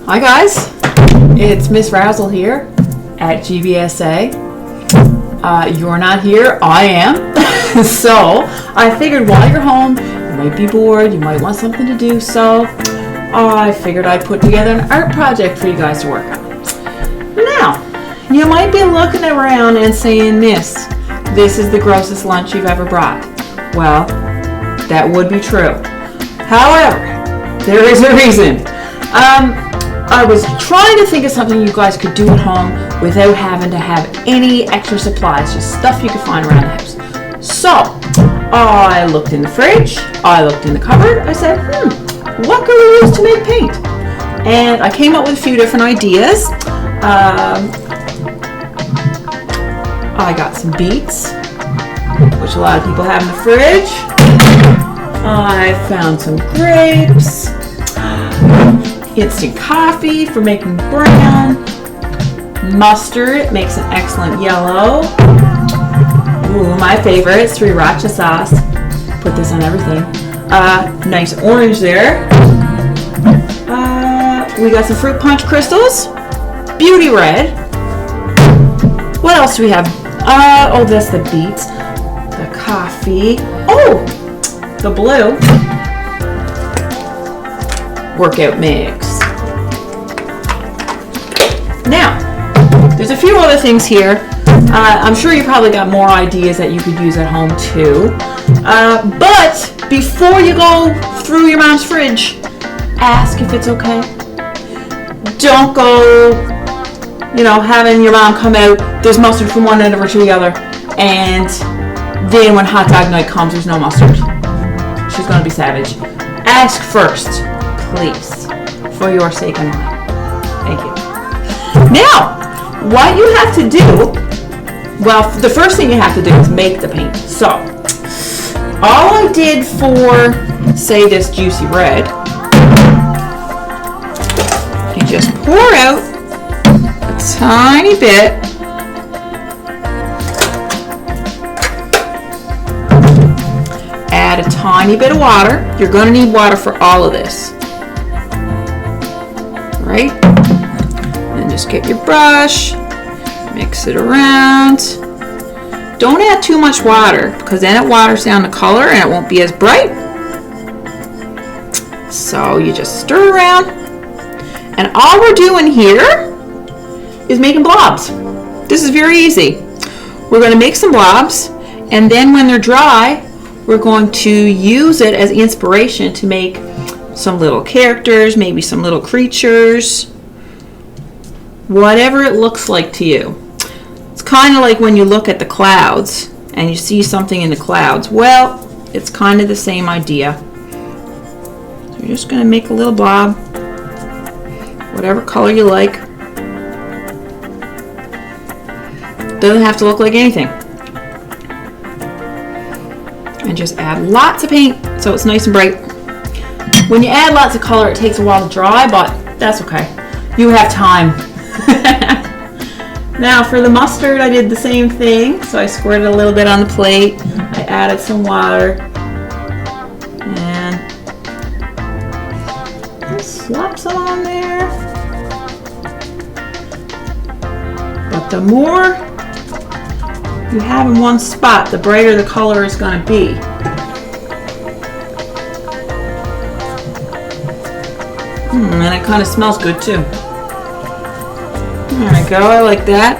Hi guys, it's Miss Rowsell here at GBSA. You're not here, I am. So I figured while you're home, you might be bored, you might want something to do, so I figured I'd put together an art project for you guys to work on. Now, you might be looking around and saying, Miss, this is the grossest lunch you've ever brought. Well, that would be true. However, there is a reason. I was trying to think of something you guys could do at home without having to have any extra supplies, just stuff you could find around the house. So, I looked in the fridge, I looked in the cupboard, I said, what can we use to make paint? And I came up with a few different ideas. I got some beets, which a lot of people have in the fridge. I found some grapes. Instant coffee for making brown. Mustard makes an excellent yellow. Ooh, my favorite, sriracha sauce. Put this on everything. Nice orange there. We got some fruit punch crystals. Beauty red. What else do we have? Oh, that's the beets. The coffee. Oh, the blue. Workout mix. Now, there's a few other things here. I'm sure you probably got more ideas that you could use at home too. But before you go through your mom's fridge, ask if it's okay. Don't go, having your mom come out, there's mustard from one end of her to the other, and then when hot dog night comes, there's no mustard. She's gonna be savage. Ask first, please, for your sake and mine. Thank you. Now, what you have to do, well, the first thing you have to do is make the paint. So, all I did for, say, this juicy red, you just pour out a tiny bit. Add a tiny bit of water. You're going to need water for all of this. Right? And just get your brush, mix it around. Don't add too much water because then it waters down the color and it won't be as bright. So you just stir around. And all we're doing here is making blobs. This is very easy. We're going to make some blobs, and then when they're dry, we're going to use it as inspiration to make some little characters, maybe some little creatures, whatever it looks like to you. It's kind of like when you look at the clouds and you see something in the clouds. Well, it's kind of the same idea. So you're just going to make a little blob, whatever color you like. Doesn't have to look like anything. And just add lots of paint so it's nice and bright. When you add lots of color, it takes a while to dry, but that's okay. You have time. Now for the mustard, I did the same thing. So I squirted a little bit on the plate. I added some water. And just slap some on there. But the more you have in one spot, the brighter the color is going to be. And it kind of smells good too. There we go, I like that.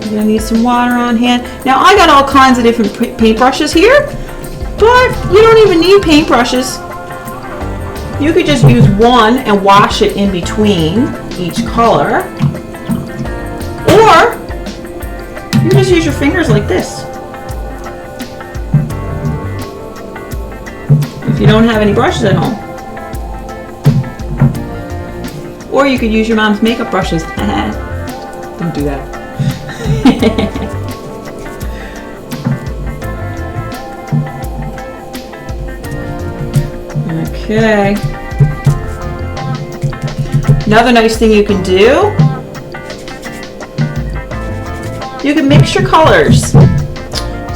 You're going to need some water on hand. Now I got all kinds of different paintbrushes here, but you don't even need paintbrushes. You could just use one and wash it in between each color. Or you just use your fingers like this. If you don't have any brushes at home. Or you could use your mom's makeup brushes. Don't do that. Okay. Another nice thing you can do, you can mix your colors.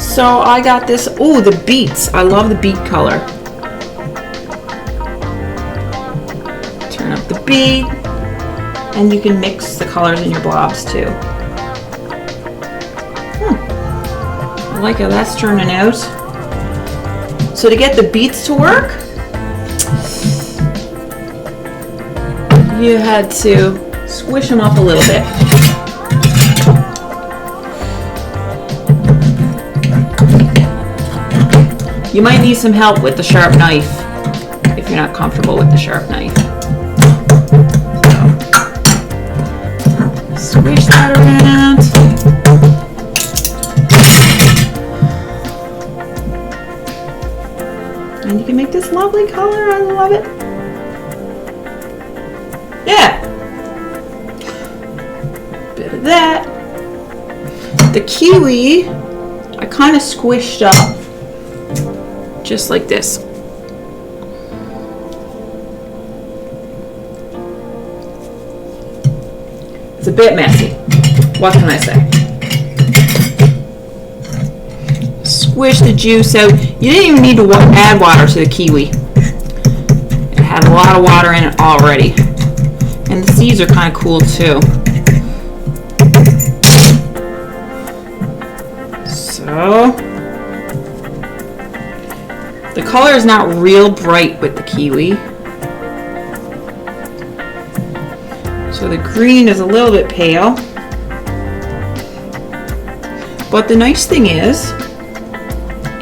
So I got this, the beets. I love the beet color. Turn up beat, and you can mix the colors in your blobs too. I like how that's turning out. So to get the beats to work, you had to squish them up a little bit. You might need some help with the sharp knife if you're not comfortable with the sharp knife. So, squish that around. And you can make this lovely color. I love it. Yeah. Bit of that. The kiwi, I kind of squished up just like this. It's a bit messy. What can I say? Squish the juice out. You didn't even need to add water to the kiwi. It had a lot of water in it already. And the seeds are kind of cool too. So, the color is not real bright with the kiwi. So the green is a little bit pale. But the nice thing is,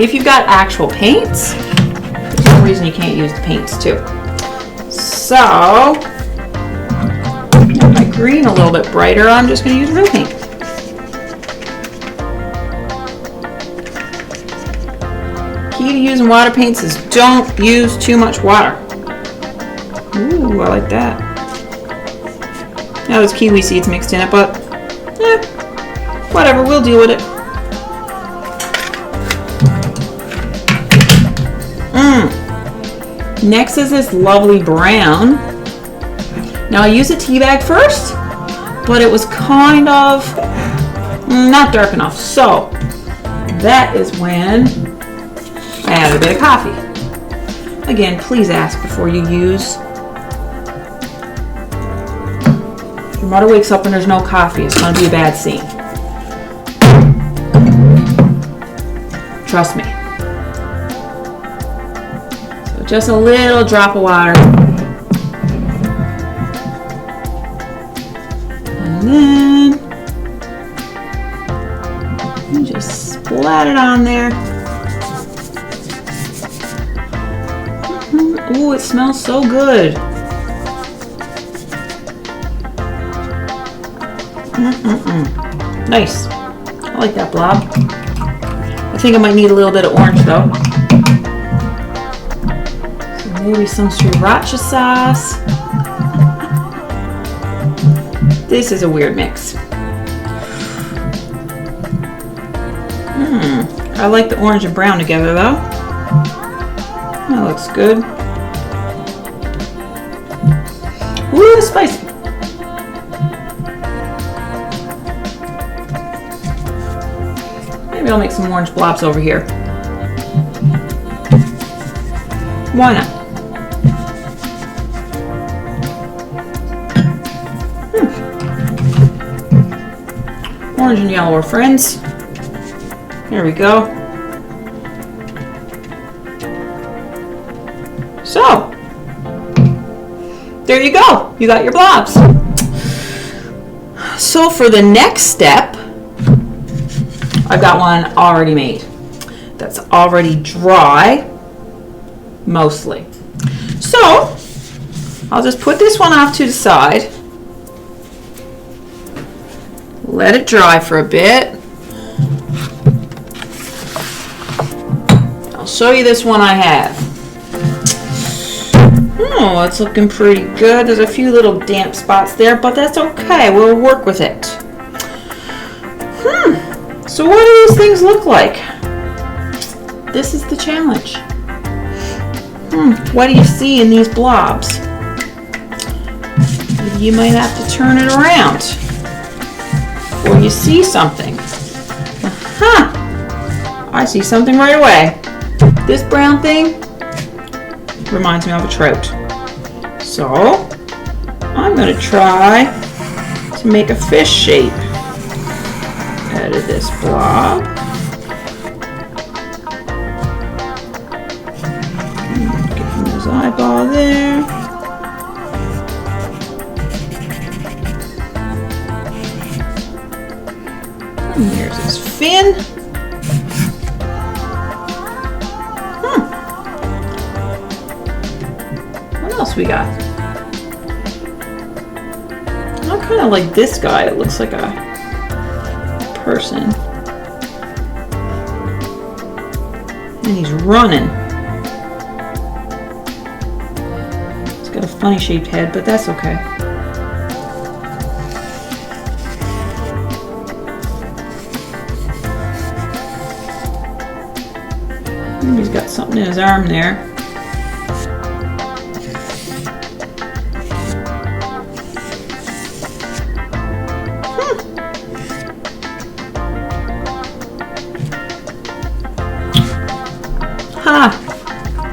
if you've got actual paints, there's no reason you can't use the paints too. So, make my green a little bit brighter, I'm just going to use real paint. Key to using water paints is don't use too much water. Ooh, I like that. Now there's kiwi seeds mixed in it, but whatever, we'll deal with it. Next is this lovely brown. Now I used a tea bag first, but it was kind of not dark enough. So that is when I add a bit of coffee. Again, please ask before you use. If your mother wakes up and there's no coffee, it's going to be a bad scene. Trust me. So just a little drop of water. And then you just splat it on there. Ooh, it smells so good. Nice. I like that blob. I think I might need a little bit of orange though. So maybe some sriracha sauce. This is a weird mix. I like the orange and brown together though. That looks good. Ooh, it's spicy. Maybe I'll make some orange blobs over here. Why not? Orange and yellow are friends. There we go. So, there you go. You got your blobs. So for the next step, I've got one already made. That's already dry, mostly. So, I'll just put this one off to the side. Let it dry for a bit. I'll show you this one I have. Oh, it's looking pretty good. There's a few little damp spots there, but that's okay. We'll work with it. So what do these things look like? This is the challenge. What do you see in these blobs? You might have to turn it around. Or you see something. I see something right away. This brown thing reminds me of a trout. So, I'm going to try to make a fish shape out of this blob. Give him his eyeball there. And here's his fin. What else we got? I kind of like this guy. It looks like a person. And he's running. It's got a funny shaped head, but that's okay. And he's got something in his arm there.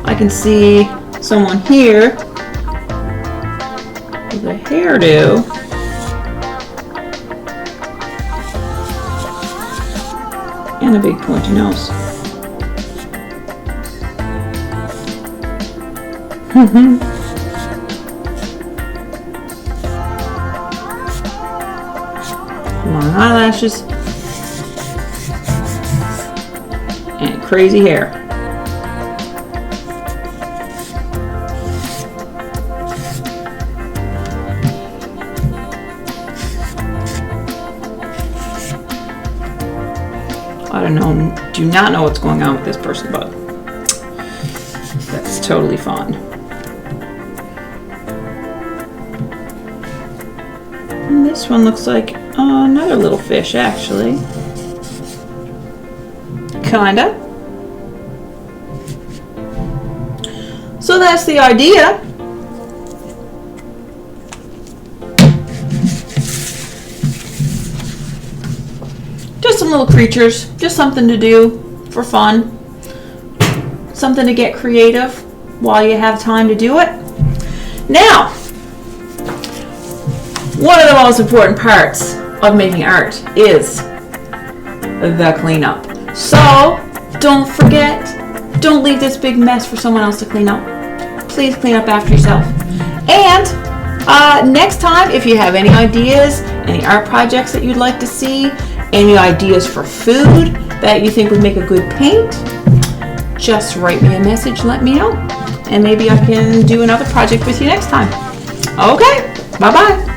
I can see someone here with a hairdo. And a big pointy nose. Long eyelashes. And crazy hair. I don't know, do not know what's going on with this person, but that's totally fun. And this one looks like another little fish, actually. Kinda. So that's the idea. Just some little creatures, just something to do for fun, something to get creative while you have time to do it. Now, one of the most important parts of making art is the cleanup. So don't forget, don't leave this big mess for someone else to clean up. Please clean up after yourself. And next time, if you have any ideas, any art projects that you'd like to see, any ideas for food that you think would make a good paint, just write me a message, let me know. And maybe I can do another project with you next time. Okay, bye-bye.